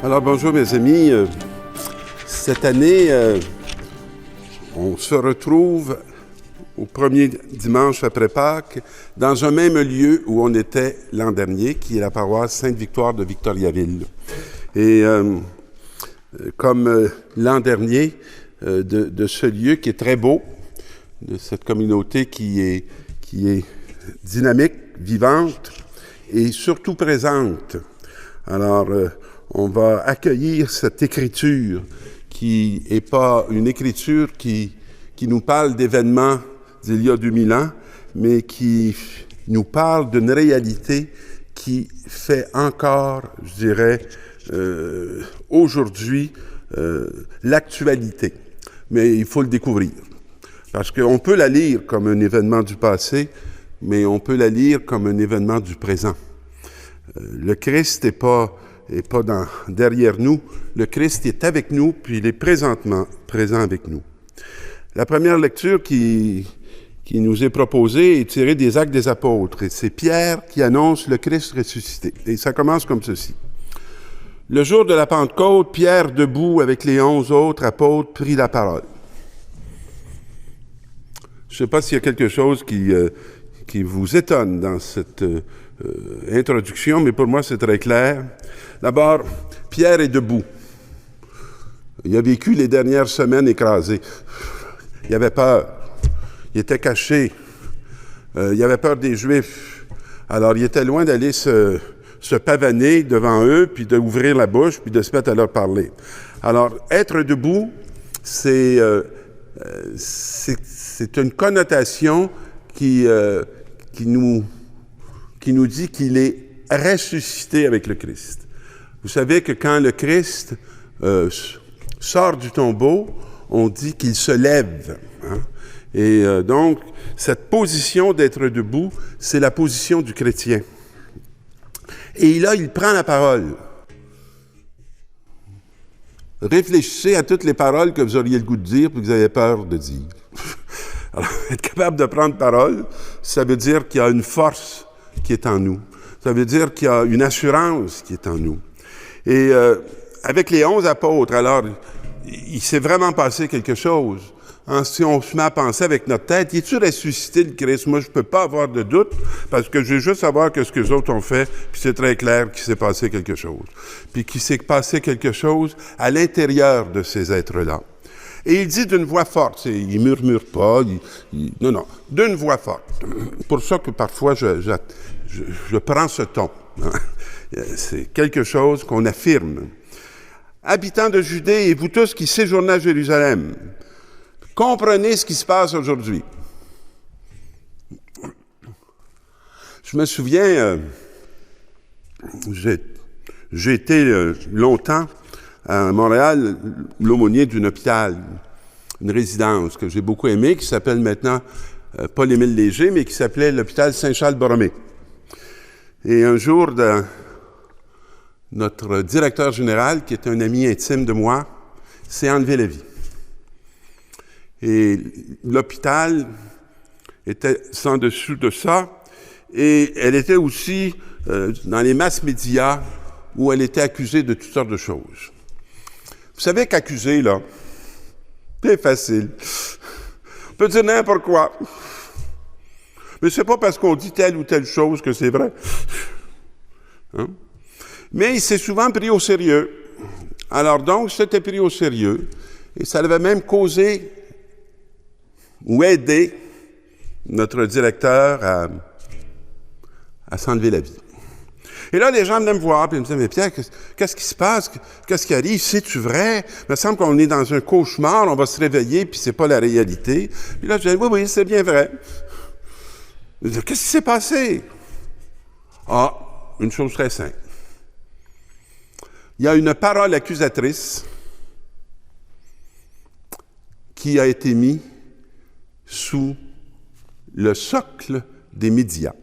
Alors bonjour mes amis, cette année on se retrouve au premier dimanche après Pâques dans un même lieu où on était l'an dernier, qui est la paroisse Sainte-Victoire de Victoriaville. Et comme l'an dernier, de ce lieu qui est très beau, de cette communauté qui est dynamique, vivante et surtout présente. Alors, on va accueillir cette écriture qui n'est pas une écriture qui nous parle d'événements d'il y a 2000 ans, mais qui nous parle d'une réalité qui fait encore, je dirais, aujourd'hui, l'actualité. Mais il faut le découvrir. Parce qu'on peut la lire comme un événement du passé, mais on peut la lire comme un événement du présent. Le Christ n'est pas derrière nous. Le Christ est avec nous, puis il est présentement présent avec nous. La première lecture qui nous est proposée est tirée des Actes des Apôtres. Et c'est Pierre qui annonce le Christ ressuscité. Et ça commence comme ceci. Le jour de la Pentecôte, Pierre, debout avec les 11 autres apôtres, prit la parole. Je ne sais pas s'il y a quelque chose qui vous étonne dans cette introduction, mais pour moi, c'est très clair. D'abord, Pierre est debout. Il a vécu les dernières semaines écrasé. Il avait peur. Il était caché. Il avait peur des Juifs. Alors, il était loin d'aller se pavaner devant eux, puis d'ouvrir la bouche, puis de se mettre à leur parler. Alors, être debout, c'est une connotation qui nous dit qu'il est ressuscité avec le Christ. Vous savez que quand le Christ sort du tombeau, on dit qu'il se lève. Hein? Et donc, cette position d'être debout, c'est la position du chrétien. Et là, il prend la parole. Réfléchissez à toutes les paroles que vous auriez le goût de dire et que vous avez peur de dire. Alors, être capable de prendre parole, ça veut dire qu'il y a une force qui est en nous. Ça veut dire qu'il y a une assurance qui est en nous. Et avec les 11 apôtres, alors, il s'est vraiment passé quelque chose. Hein, si on se met à penser avec notre tête, es-tu ressuscité le Christ? Moi, je ne peux pas avoir de doute, parce que je veux juste savoir ce que les autres ont fait, puis c'est très clair qu'il s'est passé quelque chose. Puis qu'il s'est passé quelque chose à l'intérieur de ces êtres-là. Et il dit d'une voix forte, il murmure pas, non, d'une voix forte. Pour ça que parfois je prends ce ton. Hein. C'est quelque chose qu'on affirme. Habitants de Judée et vous tous qui séjournez à Jérusalem, comprenez ce qui se passe aujourd'hui. Je me souviens, j'ai été longtemps à Montréal, l'aumônier d'un hôpital, une résidence que j'ai beaucoup aimée, qui s'appelle maintenant Paul-Émile Léger, mais qui s'appelait l'hôpital Saint-Charles-Borromée. Et un jour, notre directeur général, qui est un ami intime de moi, s'est enlevé la vie. Et l'hôpital était sans dessous de ça, et elle était aussi dans les masses médias où elle était accusée de toutes sortes de choses. Vous savez qu'accuser, là, c'est facile. On peut dire n'importe quoi. Mais c'est pas parce qu'on dit telle ou telle chose que c'est vrai. Hein? Mais il s'est souvent pris au sérieux. Alors donc, c'était pris au sérieux, et ça avait même causé ou aidé notre directeur à s'enlever la vie. Et là, les gens venaient me voir, puis ils me disaient, mais Pierre, qu'est-ce qui se passe? Qu'est-ce qui arrive? C'est-tu vrai? Il me semble qu'on est dans un cauchemar, on va se réveiller, puis c'est pas la réalité. Puis là, je disais, oui, c'est bien vrai. Je disais, qu'est-ce qui s'est passé? Ah, une chose très simple. Il y a une parole accusatrice qui a été mise sous le socle des médias.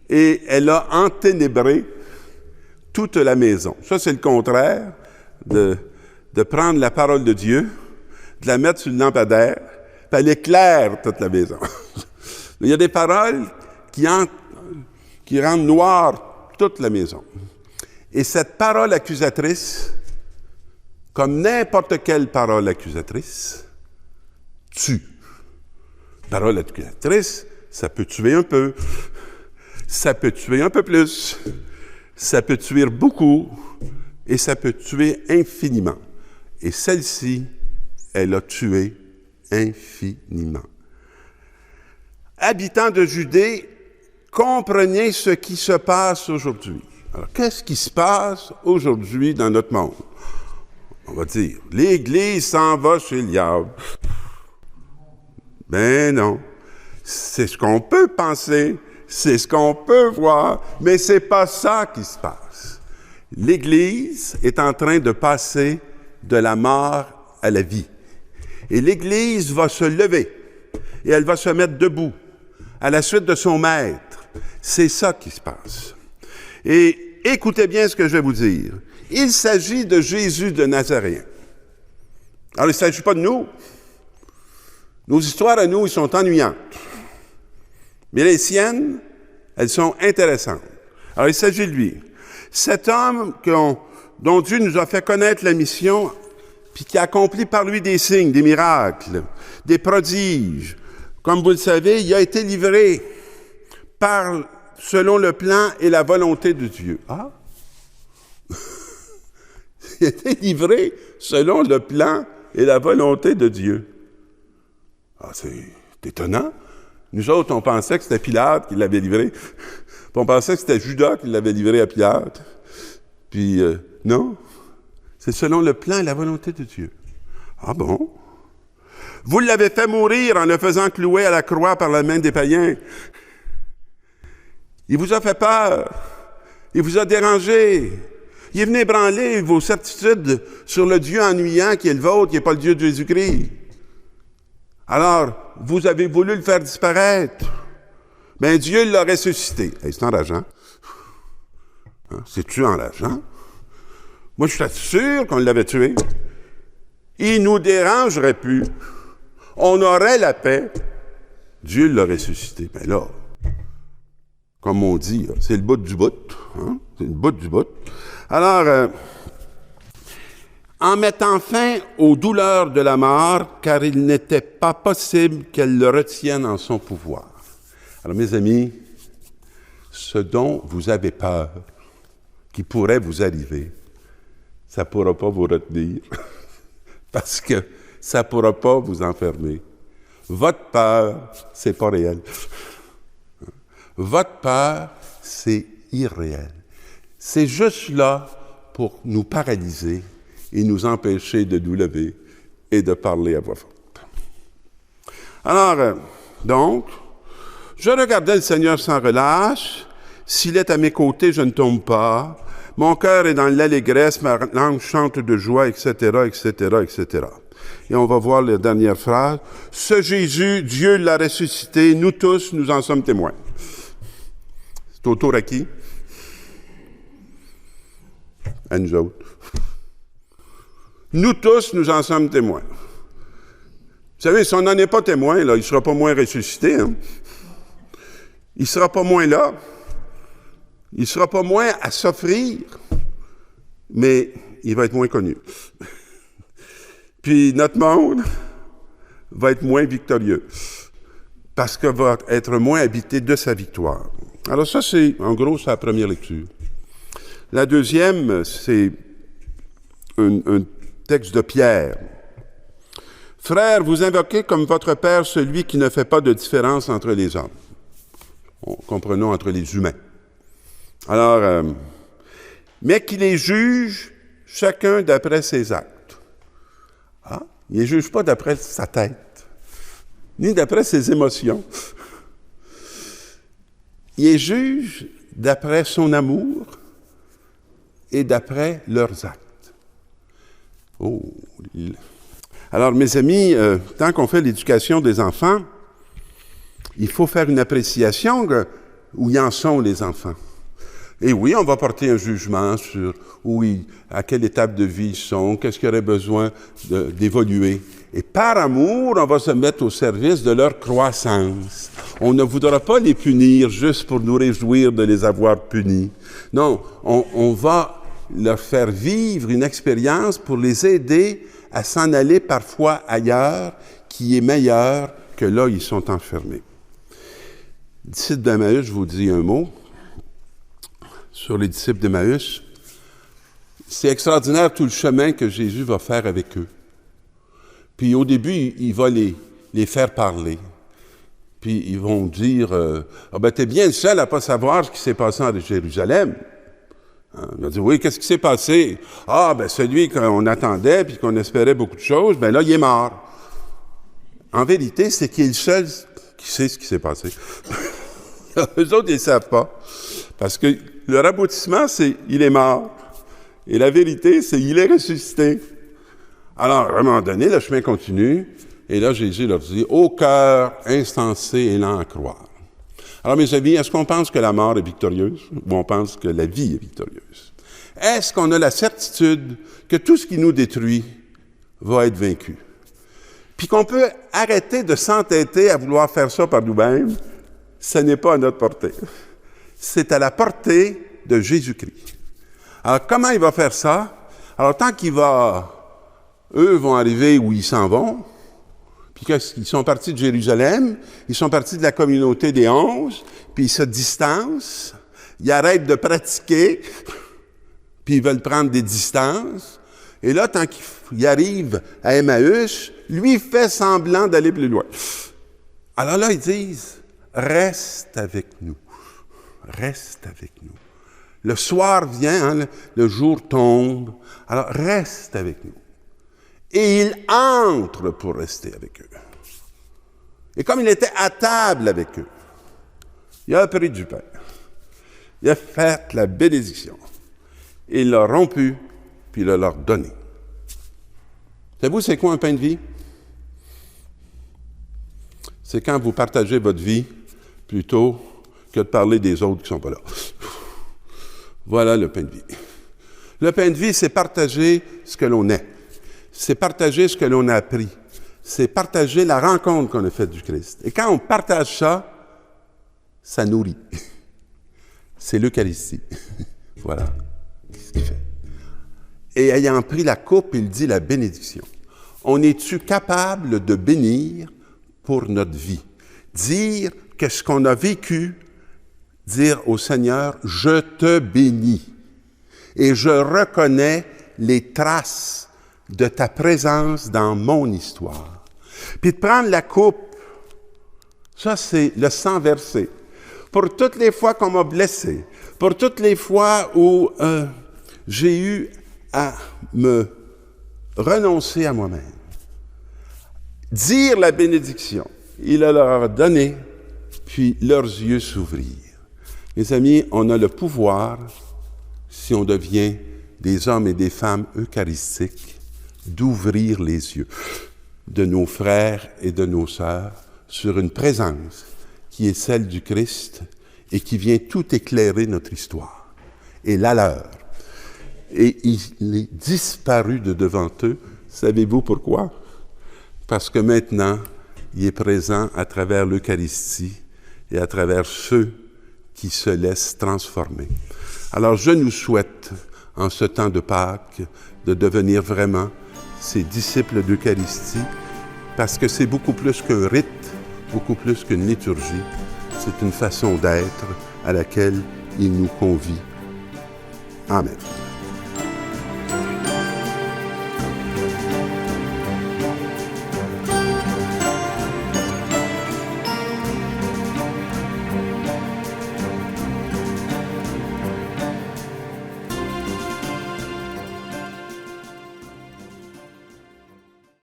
Et elle a enténébré toute la maison. Ça, c'est le contraire de prendre la parole de Dieu, de la mettre sur le lampadaire, puis elle éclaire toute la maison. Il y a des paroles qui rendent noire toute la maison. Et cette parole accusatrice, comme n'importe quelle parole accusatrice, tue. Parole accusatrice, ça peut tuer un peu, ça peut tuer un peu plus, ça peut tuer beaucoup, et ça peut tuer infiniment. Et celle-ci, elle a tué infiniment. Habitants de Judée, comprenez ce qui se passe aujourd'hui. Alors, qu'est-ce qui se passe aujourd'hui dans notre monde? On va dire, l'Église s'en va chez le diable. Ben non. C'est ce qu'on peut penser, c'est ce qu'on peut voir, mais c'est pas ça qui se passe. L'Église est en train de passer de la mort à la vie. Et l'Église va se lever et elle va se mettre debout à la suite de son maître. C'est ça qui se passe. Et écoutez bien ce que je vais vous dire. Il s'agit de Jésus de Nazareth. Alors, il ne s'agit pas de nous. Nos histoires à nous, elles sont ennuyantes. Mais les siennes, elles sont intéressantes. Alors, il s'agit de lui. Cet homme dont Dieu nous a fait connaître la mission, puis qui a accompli par lui des signes, des miracles, des prodiges. Comme vous le savez, il a été livré selon le plan et la volonté de Dieu. Ah! Il a été livré selon le plan et la volonté de Dieu. Ah, c'est étonnant. Nous autres, on pensait que c'était Pilate qui l'avait livré. Puis on pensait que c'était Judas qui l'avait livré à Pilate. Puis, non. C'est selon le plan et la volonté de Dieu. Ah bon? Vous l'avez fait mourir en le faisant clouer à la croix par la main des païens. Il vous a fait peur. Il vous a dérangé. Il est venu ébranler vos certitudes sur le Dieu ennuyant qui est le vôtre, qui n'est pas le Dieu de Jésus-Christ. Alors, vous avez voulu le faire disparaître. Bien, Dieu l'a ressuscité. Hey, c'est enrageant. Hein? C'est-tu enrageant? Moi, je suis sûr qu'on l'avait tué. Il nous dérangerait plus. On aurait la paix. Dieu l'a ressuscité. Bien là, comme on dit, c'est le bout du bout. Hein? C'est le bout du bout. Alors, en mettant fin aux douleurs de la mort, car il n'était pas possible qu'elle le retienne en son pouvoir. Alors, mes amis, ce dont vous avez peur, qui pourrait vous arriver, ça ne pourra pas vous retenir, parce que ça ne pourra pas vous enfermer. Votre peur, c'est pas réel. Votre peur, c'est irréel. C'est juste là pour nous paralyser et nous empêcher de nous lever et de parler à voix forte. Alors, donc, je regardais le Seigneur sans relâche. S'il est à mes côtés, je ne tombe pas. Mon cœur est dans l'allégresse, ma langue chante de joie, etc., etc., etc. Et on va voir la dernière phrase. Ce Jésus, Dieu l'a ressuscité, nous tous, nous en sommes témoins. C'est au tour à qui? À nous autres. Nous tous, nous en sommes témoins. Vous savez, si on n'en est pas témoin, là, il ne sera pas moins ressuscité. Hein? Il ne sera pas moins là. Il ne sera pas moins à s'offrir, mais il va être moins connu. Puis notre monde va être moins victorieux, parce qu'il va être moins habité de sa victoire. Alors ça, c'est, en gros, c'est la première lecture. La deuxième, c'est un texte de Pierre. « Frères, vous invoquez comme votre Père celui qui ne fait pas de différence entre les hommes. » Comprenons entre les humains. Alors, mais qui les juge chacun d'après ses actes. Ah, il ne les juge pas d'après sa tête, ni d'après ses émotions. Il les juge d'après son amour et d'après leurs actes. Oh. Alors, mes amis, tant qu'on fait l'éducation des enfants, il faut faire une appréciation où y en sont les enfants. Et oui, on va porter un jugement sur à quelle étape de vie ils sont, qu'est-ce qu'il y aurait besoin d'évoluer. Et par amour, on va se mettre au service de leur croissance. On ne voudra pas les punir juste pour nous réjouir de les avoir punis. Non, on va leur faire vivre une expérience pour les aider à s'en aller parfois ailleurs, qui est meilleur que là où ils sont enfermés. Disciples d'Emmaüs, je vous dis un mot sur les disciples d'Emmaüs. C'est extraordinaire tout le chemin que Jésus va faire avec eux. Puis au début, il va les faire parler. Puis ils vont dire, t'es bien le seul à ne pas savoir ce qui s'est passé à Jérusalem. Hein? Il va dire, oui, qu'est-ce qui s'est passé? Celui qu'on attendait puis qu'on espérait beaucoup de choses, là, il est mort. En vérité, c'est qu'il est le seul qui sait ce qui s'est passé. Eux autres, ils ne savent pas. Parce que leur aboutissement, c'est « il est mort ». Et la vérité, c'est « il est ressuscité ». Alors, à un moment donné, le chemin continue. Et là, Jésus leur dit « Ô cœur instancé et lent à croire ». Alors, mes amis, est-ce qu'on pense que la mort est victorieuse ou on pense que la vie est victorieuse? Est-ce qu'on a la certitude que tout ce qui nous détruit va être vaincu? Puis qu'on peut arrêter de s'entêter à vouloir faire ça par nous-mêmes? Ce n'est pas à notre portée. C'est à la portée de Jésus-Christ. Alors, comment il va faire ça? Alors, tant eux vont arriver où ils s'en vont, puis qu'ils sont partis de Jérusalem, ils sont partis de la communauté des 11, puis ils se distancent, ils arrêtent de pratiquer, puis ils veulent prendre des distances. Et là, tant qu'il arrive à Emmaüs, lui, il fait semblant d'aller plus loin. Alors là, ils disent, reste avec nous. Reste avec nous. Le soir vient, le jour tombe. Alors, reste avec nous. Et il entre pour rester avec eux. Et comme il était à table avec eux, il a pris du pain. Il a fait la bénédiction. Il l'a rompu, puis il l'a leur donné. Savez-vous, c'est quoi un pain de vie? C'est quand vous partagez votre vie plutôt que de parler des autres qui ne sont pas là. Voilà le pain de vie. Le pain de vie, c'est partager ce que l'on est. C'est partager ce que l'on a appris. C'est partager la rencontre qu'on a faite du Christ. Et quand on partage ça, ça nourrit. C'est l'Eucharistie. Voilà ce qu'il fait. Et ayant pris la coupe, il dit la bénédiction. On est-tu capable de bénir pour notre vie? Dire que ce qu'on a vécu, dire au Seigneur, je te bénis et je reconnais les traces de ta présence dans mon histoire. Puis de prendre la coupe, ça c'est le sang versé. Pour toutes les fois qu'on m'a blessé, pour toutes les fois où j'ai eu à me renoncer à moi-même. Dire la bénédiction, il leur a donné, puis leurs yeux s'ouvrirent. Mes amis, on a le pouvoir, si on devient des hommes et des femmes eucharistiques, d'ouvrir les yeux de nos frères et de nos sœurs sur une présence qui est celle du Christ et qui vient tout éclairer notre histoire et la leur. Et il est disparu de devant eux. Savez-vous pourquoi? Parce que maintenant, il est présent à travers l'Eucharistie et à travers ceux qui se laissent transformer. Alors, je nous souhaite, en ce temps de Pâques, de devenir vraiment ces disciples d'Eucharistie, parce que c'est beaucoup plus qu'un rite, beaucoup plus qu'une liturgie. C'est une façon d'être à laquelle il nous convie. Amen.